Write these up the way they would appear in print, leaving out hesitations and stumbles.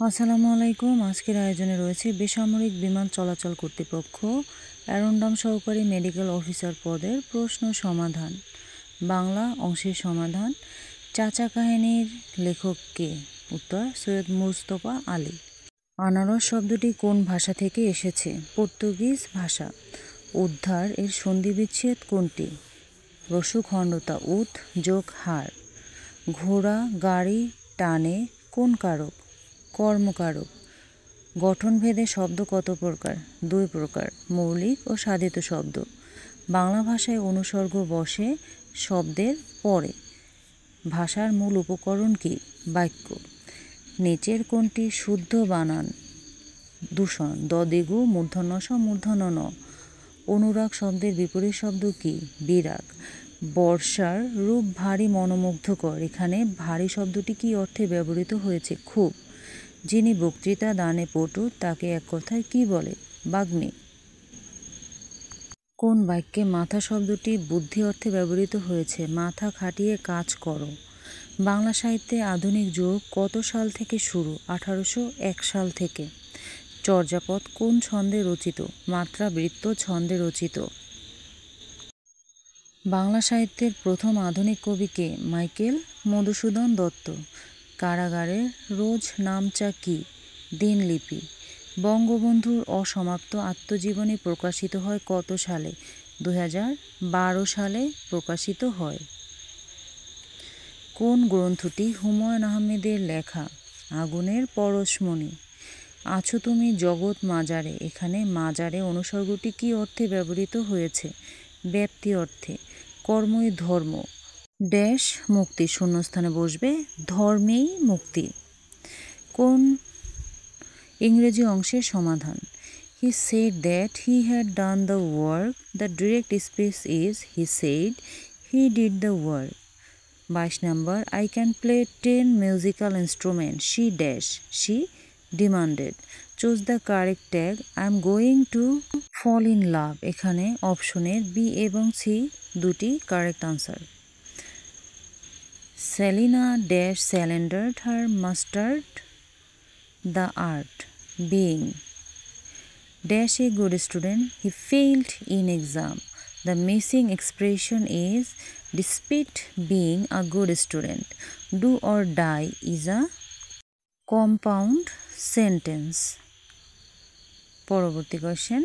আসসালামু আলাইকুম। আজকের আয়োজনে রয়েছে বেসামরিক বিমান চলাচল কর্তৃপক্ষ অ্যারোনড্রোম সহকারী মেডিকেল অফিসার পদের প্রশ্ন সমাধান। বাংলা অংশের সমাধান। চাচা কাহিনীর লেখক কে? উত্তর সৈয়দ মুজতবা আলী। আনারস শব্দটি কোন ভাষা থেকে এসেছে? পর্তুগিজ ভাষা। উদ্ধার এর সন্ধিবিচ্ছেদ কোনটি? রস্যখণ্ডতা উদ যোগ হার। ঘোড়া গাড়ি টানে কোন কারক? কর্মকারক। গঠনভেদে শব্দ কত প্রকার? 2 প্রকার, মৌলিক ও সাধিত শব্দ। বাংলা ভাষায় অনুসর্গ বসে শব্দের পরে। ভাষার মূল উপকরণ কি? বাক্য। নিচের কোনটি শুদ্ধ বানান? দূষণ। দদিগু মূর্ধন্য স মূর্ধন্য ন। অনুরাগ শব্দের বিপরীত শব্দ কি? বিরাগ। বর্ষার রূপ ভারী মনোমুগ্ধকর। এখানে ভারী শব্দটি কি অর্থে ব্যবহৃত হয়েছে? খুব। যিনি বক্তৃতা দানে পটু তাকে এক কথায় কি বলে? বাগ্মী। কোন বাক্যে মাথা শব্দটি বুদ্ধি অর্থে ব্যবহৃত হয়েছে? মাথা খাটিয়ে কাজ করো। বাংলা সাহিত্যে আধুনিক যুগ কত সাল থেকে শুরু? 1801 সাল থেকে। চর্যাপদ কোন ছন্দে রচিত? মাত্রাবৃত্ত ছন্দে রচিত। বাংলা সাহিত্যের প্রথম আধুনিক কবি কে? মাইকেল মধুসূদন দত্ত। কারাগারের রোজ নামচা কি? দিনলিপি। বঙ্গবন্ধুর অসমাপ্ত আত্মজীবনী প্রকাশিত হয় কত সালে? 2012 সালে প্রকাশিত হয়। কোন গ্রন্থটি হুমায়ুন আহমেদের লেখা? আগুনের পরশমণি। আছো তুমি জগৎ মাজারে। এখানে মাজারে অনুসর্গটি কি অর্থে ব্যবহৃত হয়েছে? ব্যাপ্তি অর্থে। কর্মই ধর্ম ড্যাশ মুক্তি। শূন্যস্থানে বসবে ধর্মেই মুক্তি। কোন ইংরেজি অংশের সমাধান? He said that he had done the work. The direct speech is he said he did the work. 22 number. I can play 10 musical instruments. She dash. She demanded. Choose the correct tag. I am going to fall in love. এখানে অপশনের B এবং C দুটি correct answer. Selina dash surrendered her mastered the art being dash a good student. He failed in exam. The missing expression is despite being a good student. Do or die is a compound sentence. পরবর্তী question.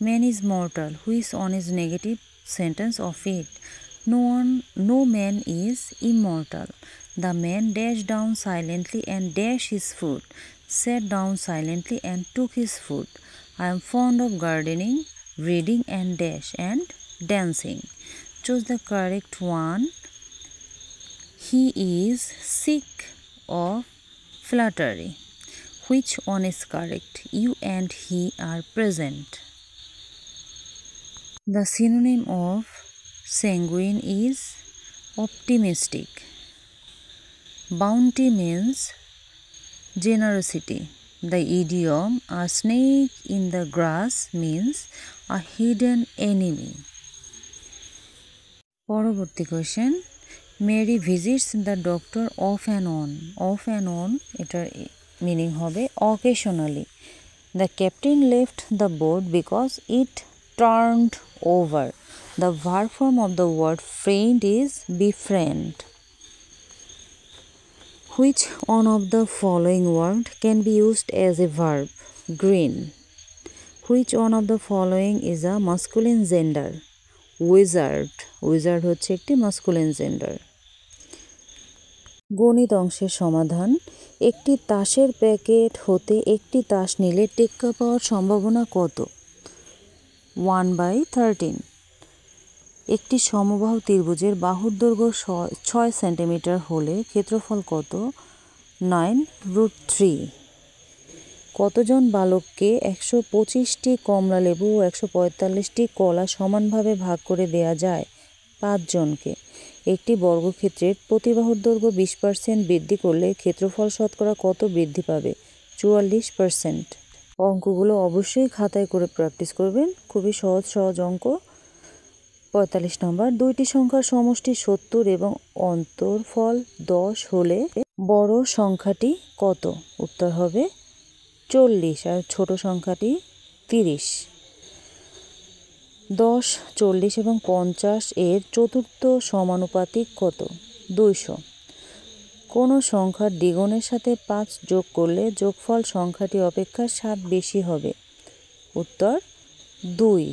Man is mortal. Which one is negative sentence of it? No man is immortal. The man dashed down silently and dashed his food, sat down silently and took his food. I am fond of gardening, reading and dash and dancing. Choose the correct one. He is sick of flattery. Which one is correct? You and he are present. The synonym of sanguine is optimistic. Bounty means generosity. The idiom a snake in the grass means a hidden enemy. পরবর্তী question. Mary visits the doctor off and on. Off and on এটার meaning হবে occasionally. The captain left the boat because it turned over. The verb form of the word friend is befriend. Which one of the following word can be used as a verb? Green. Which one of the following is a masculine gender? Wizard. Wizard হচ্ছে একটি masculine gender. গণিত অংশের সমাধান। একটি তাসের packet হতে একটি তাস নিলে টেক্কা পাওয়ার সম্ভাবনা কত? 1/13। একটি সমবাহু ত্রিভুজের বাহুর দৈর্ঘ্য 6 সেন্টিমিটার হলে ক্ষেত্রফল কত? 9√3। কতজন বালককে 125টি কমলা লেবু ও 145টি কলা সমানভাবে ভাগ করে দেয়া যায়? 5 জনকে। একটি বর্গক্ষেত্রের প্রতিবাহুর দৈর্ঘ্য 20% বৃদ্ধি করলে ক্ষেত্রফল শতকরা কত বৃদ্ধি পাবে? 44%। অঙ্কগুলো অবশ্যই খাতায় করে প্র্যাকটিস করবেন। খুবই সহজ সহজ অঙ্ক। 45 নম্বর। দুইটি সংখ্যার সমষ্টি 70 এবং অন্তরফল 10 হলে বড় সংখ্যাটি কত? উত্তর হবে 40 আর ছোট সংখ্যাটি 30। 10, 40 এবং 50 এর চতুর্থ সমানুপাতিক কত? 200। কোনো সংখ্যার দ্বিগুণের সাথে 5 যোগ করলে যোগফল সংখ্যাটি অপেক্ষা 7 বেশি হবে। উত্তর 2।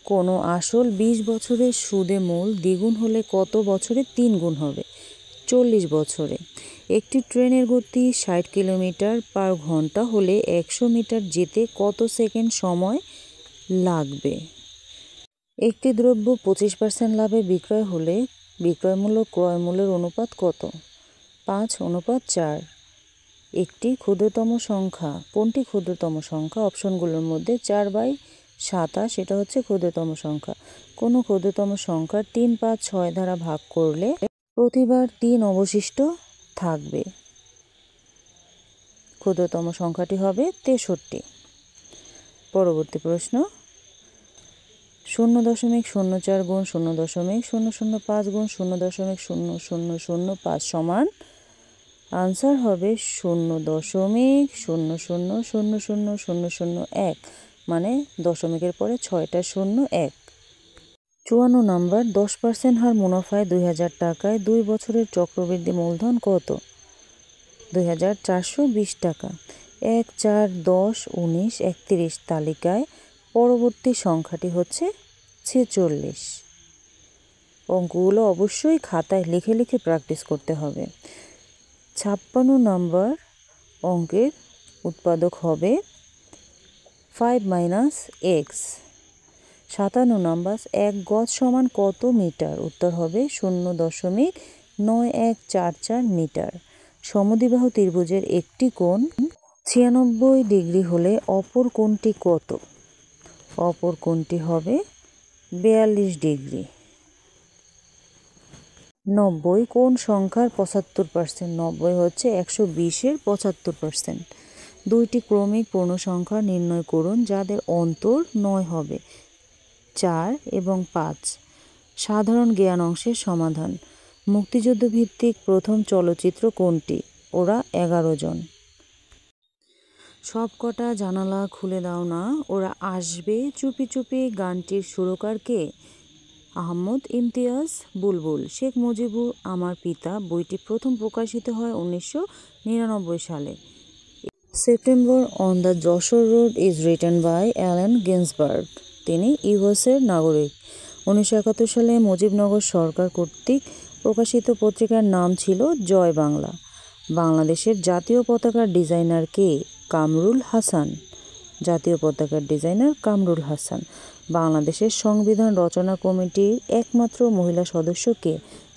কোনো আসল 20 বছরের সুদে মূল দ্বিগুণ হলে কত বছরে 3 গুণ হবে? 40 বছরে। একটি ট্রেনের গতি 60 কিলোমিটার পার ঘন্টা হলে 100 মিটার যেতে কত সেকেন্ড সময় লাগবে? একটি দ্রব্য 25% লাভে বিক্রয় হলে বিক্রয় মূল্য ক্রয় মূল্যের অনুপাত কত? 5:4। একটি ক্ষুদ্রতম সংখ্যা কোনটি ক্ষুদ্রতম সংখ্যা? অপশনগুলোর মধ্যে 4/27 এটা হচ্ছে ক্ষুদ্রতম সংখ্যা। কোনো ক্ষুদ্রতম সংখ্যা 3, 5, 6 দ্বারা ভাগ করলে প্রতিবার 3 অবশিষ্ট থাকবে। ক্ষুদ্রতম সংখ্যাটি হবে 63। পরবর্তী প্রশ্ন, 0.04 গুণ 0.005 গুণ 0.0005 সমান, আনসার হবে 0.000001, মানে দশমিকের পরে 6টা 0, 1। 54 নম্বর, 10% হার মুনাফায় 2000 টাকায় 2 বছরের চক্রবৃদ্ধি মূলধন কত? 2420 টাকা। 1, 4, 10, 19, 31 তালিকায় পরবর্তী সংখ্যাটি হচ্ছে 46। অঙ্কগুলো অবশ্যই খাতায় লিখে লিখে প্র্যাকটিস করতে হবে। 56 নম্বর অঙ্কের উৎপাদক হবে 5 - x। 57 নম্বর, 1 গজ সমান কত মিটার? উত্তর হবে 0.9144 মিটার। সমদ্বিবাহু ত্রিভুজের একটি কোণ 96 ডিগ্রি হলে অপর কোণটি কত? অপর কোণটি হবে 42 ডিগ্রি। 90 কোন সংখ্যার 75%? 90 হচ্ছে 120-এর 75%। 2টি ক্রমিক পূর্ণ সংখ্যা নির্ণয় করুন যাদের অন্তর 9 হবে। 4 এবং 5। সাধারণ জ্ঞান অংশের সমাধান। মুক্তিযুদ্ধ ভিত্তিক প্রথম চলচ্চিত্র কোনটি? ওরা 11 জন। সবকটা জানালা খুলে দাও না, ওরা আসবে চুপি চুপি গানটির সুরকার কে? আহমদ ইমতিয়াজ বুলবুল। শেখ মুজিবুর আমার পিতা বইটি প্রথম প্রকাশিত হয় 1999 সালে। September on the Jessore road is written by Allen Ginsberg. তিনি ইউএসের নাগরিক। 1971 সালে মুজিবনগর সরকার কর্তৃক প্রকাশিত পত্রিকার নাম ছিল জয় বাংলা। বাংলাদেশের জাতীয় পতাকার ডিজাইনার কে? কামরুল হাসান। জাতীয় পতাকার ডিজাইনার কামরুল হাসান। বাংলাদেশের সংবিধান রচনা কমিটির একমাত্র মহিলা সদস্য কে?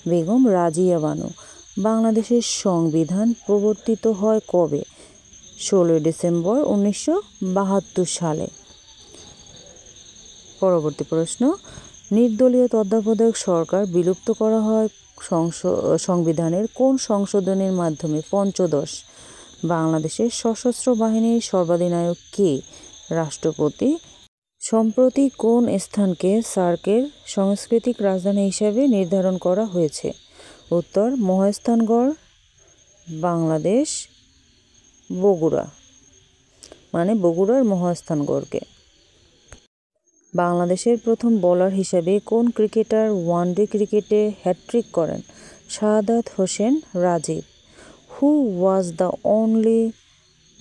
বেগম রাজিয়া বানু। বাংলাদেশের সংবিধান প্রবর্তিত হয় কবে? 16 ডিসেম্বর 1972 সালে। পরবর্তী প্রশ্ন, নির্দলীয় তত্ত্বাবধায়ক সরকার বিলুপ্ত করা হয় সংবিধানের কোন সংশোধনীর মাধ্যমে? পঞ্চদশ। বাংলাদেশের সশস্ত্র বাহিনীর সর্বাধিনায়ক কে? রাষ্ট্রপতি। সম্প্রতি কোন স্থানকে সার্কের সাংস্কৃতিক রাজধানী হিসাবে নির্ধারণ করা হয়েছে? উত্তর মহাস্থানগড়, বাংলাদেশ, বগুড়া, মানে বগুড়ার মহাস্থানগড়কে। বাংলাদেশের প্রথম বোলার হিসাবে কোন ক্রিকেটার ওয়ানডে ক্রিকেটে হ্যাট্রিক করেন? Shahadat Hossain Rajib. Who was the only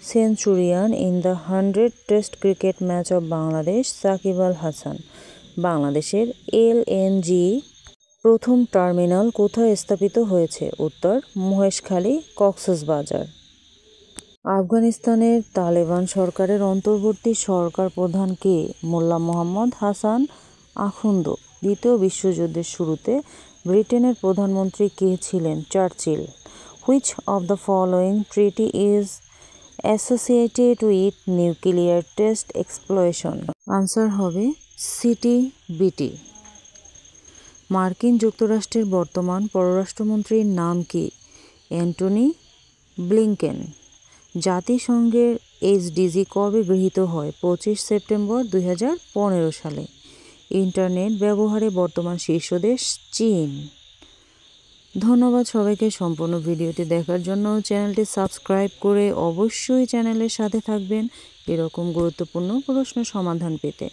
centurion in the 100 test cricket match of Bangladesh? Shakib Al Hasan. বাংলাদেশের এলএনজি প্রথম টার্মিনাল কোথায় স্থাপিত হয়েছে? উত্তর মহেশখালী, কক্সবাজার। আফগানিস্তানের তালেবান সরকারের অন্তর্বর্তী সরকার প্রধান কে? মোল্লা মোহাম্মদ হাসান আখুন্দ। দ্বিতীয় বিশ্বযুদ্ধের শুরুতে ব্রিটেনের প্রধানমন্ত্রী কে ছিলেন? Churchill. Which of the following treaty is associated with nuclear test exploitation? Answer হবে সিটিবিটি। মার্কিন যুক্তরাষ্ট্রের বর্তমান পররাষ্ট্রমন্ত্রীর নাম কি? Antony Blinken. জাতিসংঘের এইচডিজি কবে গৃহীত হয়? 25 সেপ্টেম্বর 2015 সালে। ইন্টারনেট ব্যবহারে বর্তমান শীর্ষ দেশ? চীন। ধন্যবাদ সবাইকে সম্পূর্ণ ভিডিওটি দেখার জন্য। চ্যানেলটি সাবস্ক্রাইব করে অবশ্যই চ্যানেলের সাথে থাকবেন এরকম গুরুত্বপূর্ণ প্রশ্ন সমাধান পেতে।